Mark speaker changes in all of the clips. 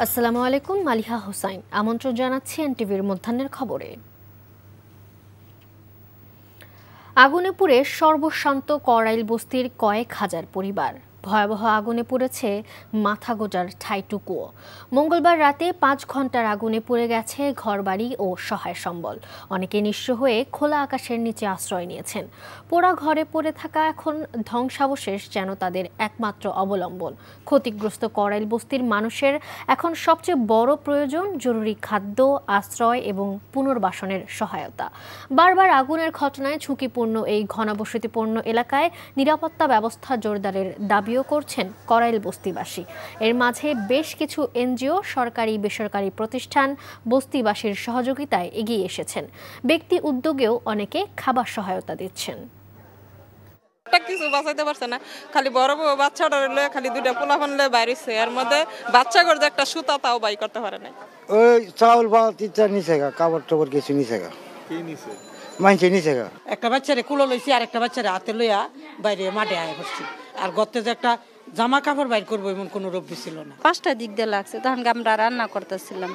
Speaker 1: আসসালামু আলাইকুম, মালিহা হোসাইন আমন্ত্রণ জানাচ্ছি এনটিভির মধ্যাহ্নের খবরে। আগুনে পুড়ে সর্বশান্ত করাইল বস্তির কয়েক হাজার পরিবার। ভয়াবহ আগুনে পুড়েছে মাথা গোজার ঠাইটুকুও। মঙ্গলবার রাতে 5 ঘন্টার আগুনে পুড়ে গেছে ঘরবাড়ি ও সহায় সম্বল। অনেকে নিঃস্ব হয়ে খোলা আকাশের নিচে আশ্রয় নিয়েছেন। পোড়া ঘরে পড়ে থাকা এখন ধ্বংসাবশেষ যেন তাদের একমাত্র অবলম্বন। ক্ষতিগ্রস্ত করাইল বস্তির মানুষের এখন সবচেয়ে বড় প্রয়োজন জরুরি খাদ্য, আশ্রয় এবং পুনর্বাসনের সহায়তা। বারবার আগুনের ঘটনায় ঝুঁকিপূর্ণ এই ঘনবসতিপূর্ণ এলাকায় নিরাপত্তা ব্যবস্থা জোরদারের দাবিও করছেন করাইল বস্তিবাসী। এর মাঝে বেশ কিছু এনজিও, সরকারি বেসরকারি প্রতিষ্ঠান বস্তিবাসীর সহযোগিতায় এগিয়ে এসেছেন। ব্যক্তি উদ্যোগেও অনেকে খাবার সহায়তা দিচ্ছেন।
Speaker 2: কিছু বাঁচাইতে পারছে না, খালি বড় বাচ্চাটা লয়ে খালি দুইটা পোলাপান লয়ে বাইরেছে। এর মধ্যে বাচ্চা করে যে একটা সুতা তাও বাই করতে পারে না।
Speaker 3: ওই চাউল বা তিনটা নিচে গা, কাপড় টাপড় কিছু নিচে গা, মাইনছে নিচে গা।
Speaker 4: একটা বাচ্চারে কুলো লইছি আর একটা বাচ্চারে হাতে লইয়া বাইরে মাঠে আয় করছি। আর গর্তে যে একটা জামা কাপড় বাইর করবো এমন কোনো রব্বি ছিল না।
Speaker 5: 5টা দিক দিয়ে লাগছে, তখন আমরা রান্না করতেছিলাম।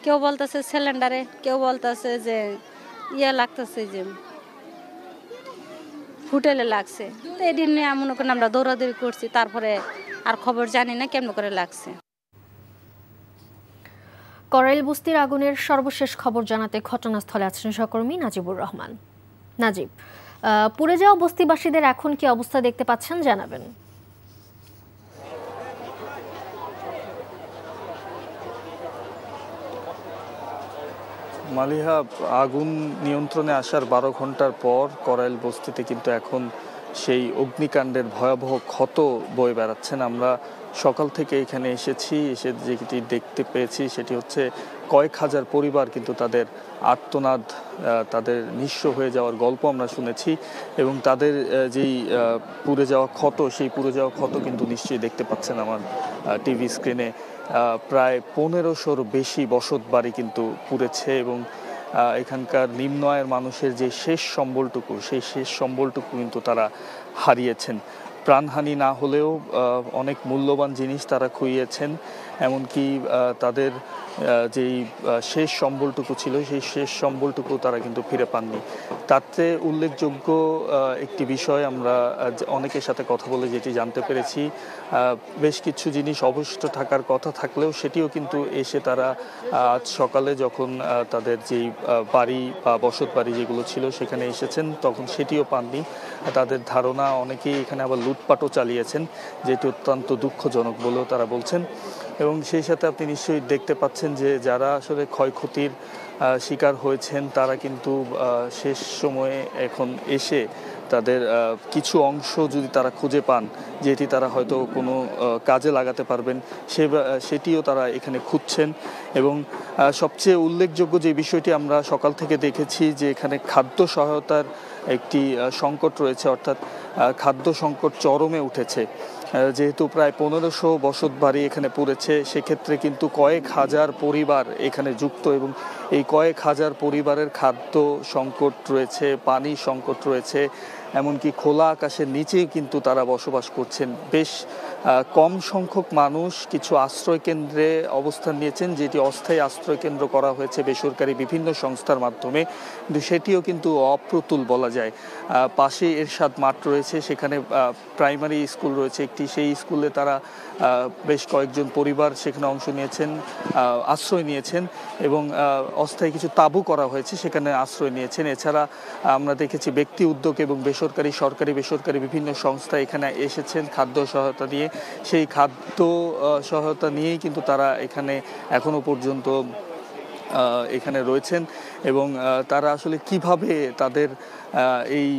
Speaker 5: কেউ বলতেছে সিলিন্ডারে, কেউ বলতেছে যে লাগতেছে যে হোটেলে লাগছে। তো এই দিন মনে করেন আমরা দৌড়াদৌড়ি করছি, তারপরে আর খবর জানি না কেমন করে লাগছে।
Speaker 1: করাইল বস্তির আগুনের সর্বশেষ খবর জানাতে ঘটনাস্থলে আছেন সহকর্মী নাজিবুর রহমান। নাজিব, পুড়ে যাওয়া বস্তিবাসীদের এখন কি অবস্থা দেখতে পাচ্ছেন, জানাবেন।
Speaker 6: মালিহা, আগুন নিয়ন্ত্রণে আসার 12 ঘন্টার পর করাইল বস্তিতে কিন্তু এখন সেই অগ্নিকাণ্ডের ভয়াবহ ক্ষত বয়ে বেড়াচ্ছেন। আমরা সকাল থেকে এখানে এসে যেটি দেখতে পেয়েছি সেটি হচ্ছে কয়েক হাজার পরিবার কিন্তু তাদের আর্তনাদ, তাদের নিঃস্ব হয়ে যাওয়ার গল্প আমরা শুনেছি। এবং তাদের যেই পুড়ে যাওয়া ক্ষত, সেই পুড়ে যাওয়া ক্ষত কিন্তু নিশ্চয়ই দেখতে পাচ্ছেন আমার টিভি স্ক্রিনে। প্রায় 1500-র বেশি বসত বাড়ি কিন্তু পুড়েছে এবং এখানকার নিম্ন আয়ের মানুষের যে শেষ সম্বলটুকু, সেই শেষ সম্বলটুকু কিন্তু তারা হারিয়েছেন। প্রাণহানি না হলেও অনেক মূল্যবান জিনিস তারা খুইয়েছেন। এমনকি তাদের যেই শেষ সম্বলটুকু ছিল, সেই শেষ সম্বলটুকু তারা কিন্তু ফিরে পাননি। তাতে উল্লেখযোগ্য একটি বিষয় আমরা অনেকের সাথে কথা বলে যেটি জানতে পেরেছি, বেশ কিছু জিনিস অবশিষ্ট থাকার কথা থাকলেও সেটিও কিন্তু এসে তারা আজ সকালে যখন তাদের যেই বাড়ি বা বসত বাড়ি যেগুলো ছিল সেখানে এসেছেন, তখন সেটিও পাননি। তাদের ধারণা অনেকেই এখানে আবার লুটপাটও চালিয়েছেন, যেটি অত্যন্ত দুঃখজনক বলেও তারা বলছেন। এবং সেই সাথে আপনি নিশ্চয়ই দেখতে পাচ্ছেন যে যারা আসলে ক্ষয়ক্ষতির শিকার হয়েছেন তারা কিন্তু শেষ সময়ে এখন এসে তাদের কিছু অংশ যদি তারা খুঁজে পান, যেটি তারা হয়তো কোনো কাজে লাগাতে পারবেন, সেটিও তারা এখানে খুঁজছেন। এবং সবচেয়ে উল্লেখযোগ্য যে বিষয়টি আমরা সকাল থেকে দেখেছি যে এখানে খাদ্য সহায়তার একটি সংকট রয়েছে, অর্থাৎ খাদ্য সংকট চরমে উঠেছে। যেহেতু প্রায় 1500 বসত বাড়ি এখানে পড়েছে, সেক্ষেত্রে কিন্তু কয়েক হাজার পরিবার এখানে যুক্ত এবং এই কয়েক হাজার পরিবারের খাদ্য সংকট রয়েছে, পানি সংকট রয়েছে, এমনকি খোলা আকাশের নিচেই কিন্তু তারা বসবাস করছেন। বেশ কম সংখ্যক মানুষ কিছু আশ্রয় কেন্দ্রে অবস্থান নিয়েছেন, যেটি অস্থায়ী আশ্রয় কেন্দ্র করা হয়েছে বেসরকারি বিভিন্ন সংস্থার মাধ্যমে, কিন্তু সেটিও কিন্তু অপ্রতুল বলা যায়। পাশে এরশাদ মাঠ রয়েছে, সেখানে প্রাইমারি স্কুল রয়েছে একটি, সেই স্কুলে তারা বেশ কয়েকজন পরিবার সেখানে অংশ নিয়েছেন, আশ্রয় নিয়েছেন এবং অস্থায়ী কিছু তাঁবু করা হয়েছে, সেখানে আশ্রয় নিয়েছেন। এছাড়া আমরা দেখেছি ব্যক্তি উদ্যোগ এবং বেসরকারি, সরকারি বেসরকারি বিভিন্ন সংস্থা এখানে এসেছেন খাদ্য সহায়তা নিয়ে। সেই খাদ্য সহায়তা নিয়েই কিন্তু তারা এখানে এখনো পর্যন্ত এখানে রয়েছেন এবং তারা আসলে কিভাবে তাদের এই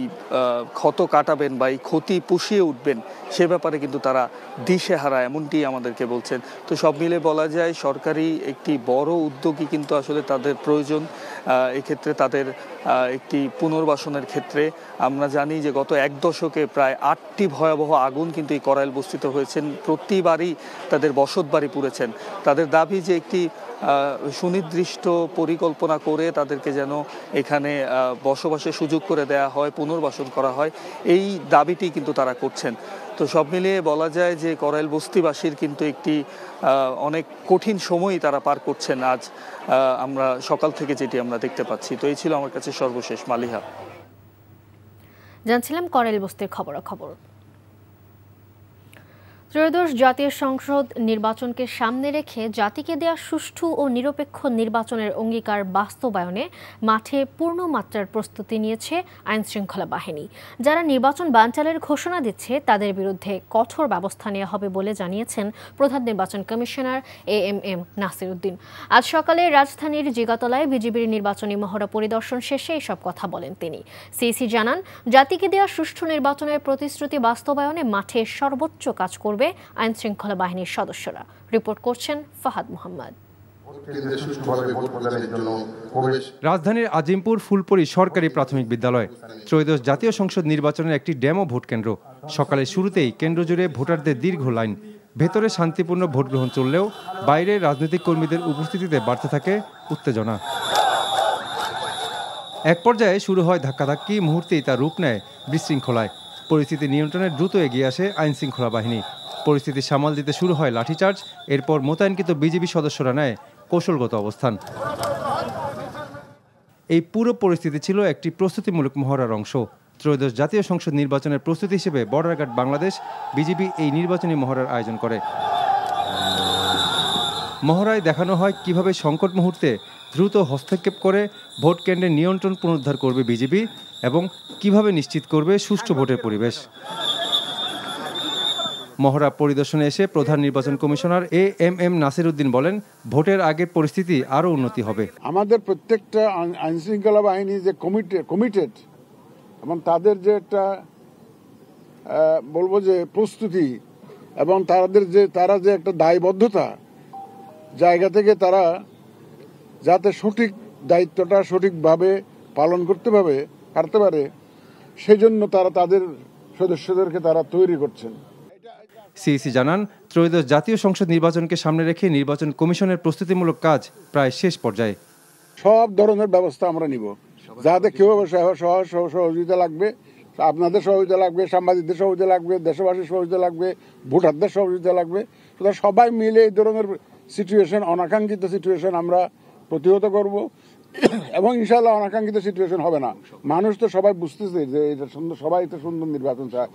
Speaker 6: ক্ষত কাটাবেন বা এই ক্ষতি পুষিয়ে উঠবেন সে ব্যাপারে কিন্তু তারা দিশেহারা, এমনটি আমাদেরকে বলছেন। তো সব মিলে বলা যায় সরকারি একটি বড় উদ্যোগই কিন্তু আসলে তাদের প্রয়োজন। এক্ষেত্রে তাদের একটি পুনর্বাসনের ক্ষেত্রে আমরা জানি যে গত 1 দশকে প্রায় 8টি ভয়াবহ আগুন কিন্তু এই করাইল বস্তিতে হয়েছেন। প্রতিবারই তাদের বসত বাড়ি পুড়েছেন। তাদের দাবি যে একটি সুনির্দিষ্ট পরিকল্পনা করে তাদেরকে যেন এখানে বসবাসের সুযোগ করে দেয়া হয়, পুনর্বাসন করা হয়, এই দাবিটি কিন্তু তারা করছেন। তো সব মিলিয়ে বলা যায় যে করাইল বস্তিবাসীর কিন্তু একটি অনেক কঠিন সময়ই তারা পার করছেন আজ আমরা সকাল থেকে যেটি আমরা দেখতে পাচ্ছি। তো এই ছিল আমার কাছে সর্বশেষ। মালিহা,
Speaker 1: জানছিলাম করাইল বস্তির খবরাখবর। ত্রয়োদশ জাতীয় সংসদ নির্বাচনকে সামনে রেখে জাতিকে দেয়া সুষ্ঠু ও নিরপেক্ষ নির্বাচনের অঙ্গীকার বাস্তবায়নে মাঠে পূর্ণমাত্রার প্রস্তুতি নিয়েছে আইনশৃঙ্খলা বাহিনী। যারা নির্বাচন বানচালের ঘোষণা দিচ্ছে তাদের বিরুদ্ধে কঠোর ব্যবস্থা নেওয়া হবে বলে জানিয়েছেন প্রধান নির্বাচন কমিশনার AMM নাসির উদ্দিন। আজ সকালে রাজধানীর জিগাতলায় বিজিবির নির্বাচনী মহড়া পরিদর্শন শেষে এসব কথা বলেন তিনি। সিইসি জানান, জাতিকে দেয়া সুষ্ঠু নির্বাচনের প্রতিশ্রুতি বাস্তবায়নে মাঠে সর্বোচ্চ কাজ করবে আইনশৃঙ্খলা বাহিনীর সদস্যরা। রিপোর্ট করছেন ফাহাদ মোহাম্মদ।
Speaker 7: রাজধানীর আজিমপুর ফুলপুরি সরকারি প্রাথমিক বিদ্যালয় ত্রয়োদশ জাতীয় সংসদ নির্বাচনের একটি ডেমো ভোট কেন্দ্র। সকালে শুরুতেই কেন্দ্র জুড়ে ভোটারদের দীর্ঘ লাইন। ভেতরে শান্তিপূর্ণ ভোট গ্রহণ চললেও বাইরে রাজনৈতিক কর্মীদের উপস্থিতিতে বাড়তে থাকে উত্তেজনা। এক পর্যায়ে শুরু হয় ধাক্কাধাক্কি, মুহূর্তেই তার রূপ নেয় বিশৃঙ্খলায়। পরিস্থিতি নিয়ন্ত্রণে দ্রুত এগিয়ে আসে আইনশৃঙ্খলা বাহিনী। পরিস্থিতি সামাল দিতে শুরু হয় লাঠিচার্জ। এরপর মোতায়েনকৃত বিজিবি সদস্যরা নেয় কৌশলগত অবস্থান। এই পুরো পরিস্থিতি ছিল একটি প্রস্তুতিমূলক মহড়ার অংশ। ত্রয়োদশ জাতীয় সংসদ নির্বাচনের প্রস্তুতি হিসেবে বর্ডার গার্ড বাংলাদেশ, বিজিবি এই নির্বাচনী মহড়ার আয়োজন করে। মহড়ায় দেখানো হয় কিভাবে সংকট মুহূর্তে দ্রুত হস্তক্ষেপ করে ভোট কেন্দ্রের নিয়ন্ত্রণ পুনরুদ্ধার করবে বিজিবি এবং কিভাবে নিশ্চিত করবে সুষ্ঠু ভোটের পরিবেশ। মহড়া পরিদর্শনে এসে প্রধান নির্বাচন কমিশনার AMM নাসির উদ্দিন বলেন, ভোটের আগের পরিস্থিতি আরও উন্নতি হবে।
Speaker 8: আমাদের প্রত্যেকটা আইনশৃঙ্খলা বাহিনী যে কমিটেড এবং তাদের যে একটা বলবো যে প্রস্তুতি এবং তারা যে একটা দায়বদ্ধতা জায়গা থেকে তারা যাতে সঠিক দায়িত্বটা সঠিকভাবে পালন করতে পারে সেই জন্য তারা তাদের সদস্যদেরকে তারা তৈরি করছেন।
Speaker 7: সিইসি জানান, ত্রয়োদশ জাতীয় সংসদ নির্বাচনকে সামনে রেখে নির্বাচন কমিশনের প্রস্তুতিমূলক কাজ প্রায় শেষ পর্যায়ে।
Speaker 8: সব ধরনের ব্যবস্থা আমরা নিব, যাতে কেউ সহযোগিতা লাগবে, আপনাদের সহযোগিতা লাগবে, সাংবাদিকদের সহযোগিতা লাগবে, দেশবাসীর সহযোগিতা লাগবে, ভোটারদের সহযোগিতা লাগবে। সুতরাং সবাই মিলে এই ধরনের সিচুয়েশন, অনাকাঙ্ক্ষিত সিচুয়েশন আমরা প্রতিহত করব এবং ইনশাআল্লাহ অনাকাঙ্ক্ষিত সিচুয়েশন হবে না। মানুষ তো সবাই বুঝতেছে যে এটা সুন্দর, সবাই তো সুন্দর নির্বাচন চায়।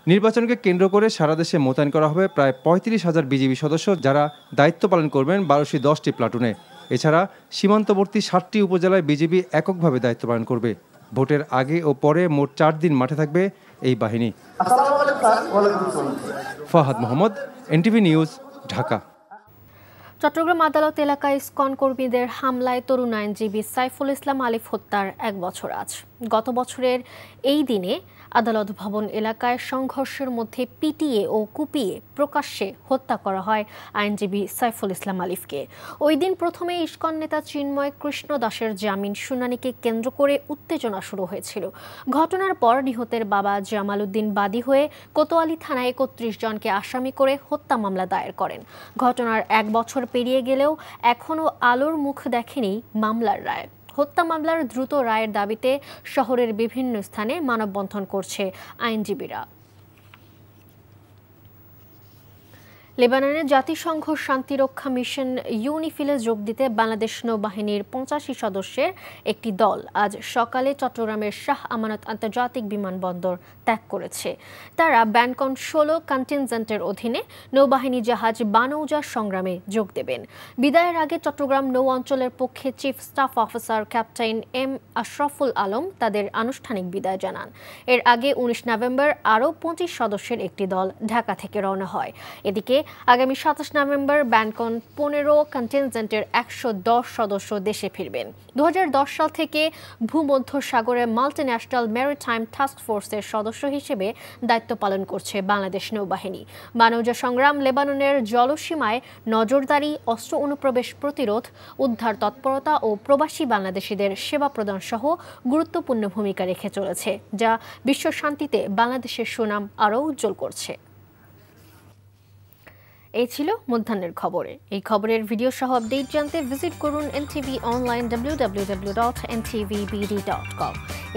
Speaker 7: নির্বাচনকে কেন্দ্র করে সারা দেশে মোতায়েন করা হবে প্রায় 35,000 বিজিবি সদস্য, যারা দায়িত্ব পালন করবেন 1210টি প্লাটুনে। এছাড়া সীমান্তবর্তী 7টি উপজেলায় বিজিবি এককভাবে দায়িত্ব পালন করবে। ভোটের আগে ও পরে মোট 4 দিন মাঠে থাকবে এই বাহিনী। Fahad Mohammad, NTV news, Dhaka.
Speaker 1: চট্টগ্রাম আদালত এলাকায় ইসকন কর্মীদের হামলায় তরুণ আইনজীবী সাইফুল ইসলাম আলিফ হত্যার 1 বছর আজ। গত বছরের এই দিনে আদালত ভবন এলাকায় সংঘর্ষের মধ্যে পিটিয়ে ও কুপিয়ে প্রকাশ্যে হত্যা করা হয় আইনজীবী সাইফুল ইসলাম আলিফকে। ওই দিন প্রথমে ইসকন নেতা চিন্ময় কৃষ্ণ দাসের জামিন শুনানিকে কেন্দ্র করে উত্তেজনা শুরু হয়েছিল। ঘটনার পর নিহতের বাবা জামাল উদ্দিন বাদী হয়ে কোতোয়ালি থানায় 31 জনকে আসামি করে হত্যা মামলা দায়ের করেন। ঘটনার 1 বছর পেরিয়ে গেলেও এখনও আলোর মুখ দেখেনি মামলার রায়। হত্যা মামলার দ্রুত রায়ের দাবিতে শহরের বিভিন্ন স্থানে মানববন্ধন করছে আইনজীবীরা। লেবাননের জাতিসংঘ শান্তিরক্ষা মিশন ইউনিফিলে যোগ দিতে বাংলাদেশ নৌবাহিনীর 85 সদস্যের একটি দল আজ সকালে চট্টগ্রামের শাহ আমানত আন্তর্জাতিক বিমানবন্দর ত্যাগ করেছে। তারা ব্যানকন 16 কন্টিনজেন্টের অধীনে নৌবাহিনী জাহাজ বানৌজা সংগ্রামে যোগ দেবেন। বিদায়ের আগে চট্টগ্রাম নৌ অঞ্চলের পক্ষে chief staff officer captain M Ashraful Alam তাদের আনুষ্ঠানিক বিদায় জানান। এর আগে 19 নভেম্বর আরও 25 সদস্যের একটি দল ঢাকা থেকে রওনা হয়। এদিকে আগামী 27 নভেম্বর ব্যানকন 15 কন্টিনজেন্টের 110 সদস্য দেশে ফিরবেন। 2010 সাল থেকে ভূমধ্য সাগরে মাল্টিন্যাশনাল ম্যারিটাইম টাস্ক ফোর্সের সদস্য হিসেবে দায়িত্ব পালন করছে বাংলাদেশ নৌবাহিনী। বানৌজা সংগ্রাম লেবাননের জলসীমায় নজরদারি, অস্ত্র অনুপ্রবেশ প্রতিরোধ, উদ্ধার তৎপরতা ও প্রবাসী বাংলাদেশিদের সেবা প্রদান সহ গুরুত্বপূর্ণ ভূমিকা রেখে চলেছে, যা বিশ্ব শান্তিতে বাংলাদেশের সুনাম আরও উজ্জ্বল করছে। এই ছিল মধ্যাহ্নের খবরে। এই খবরের ভিডিও সহ আপডেট জানতে ভিজিট করুন NTV অনলাইন www.ntvbd.com।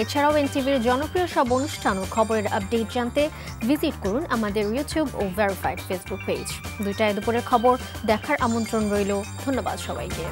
Speaker 1: এছাড়াও NTVর জনপ্রিয় সব অনুষ্ঠান ও খবরের আপডেট জানতে ভিজিট করুন আমাদের ইউটিউব ও ভেরিফাইড ফেসবুক পেজ। 2টায় দুপুরের খবর দেখার আমন্ত্রণ রইল। ধন্যবাদ সবাইকে।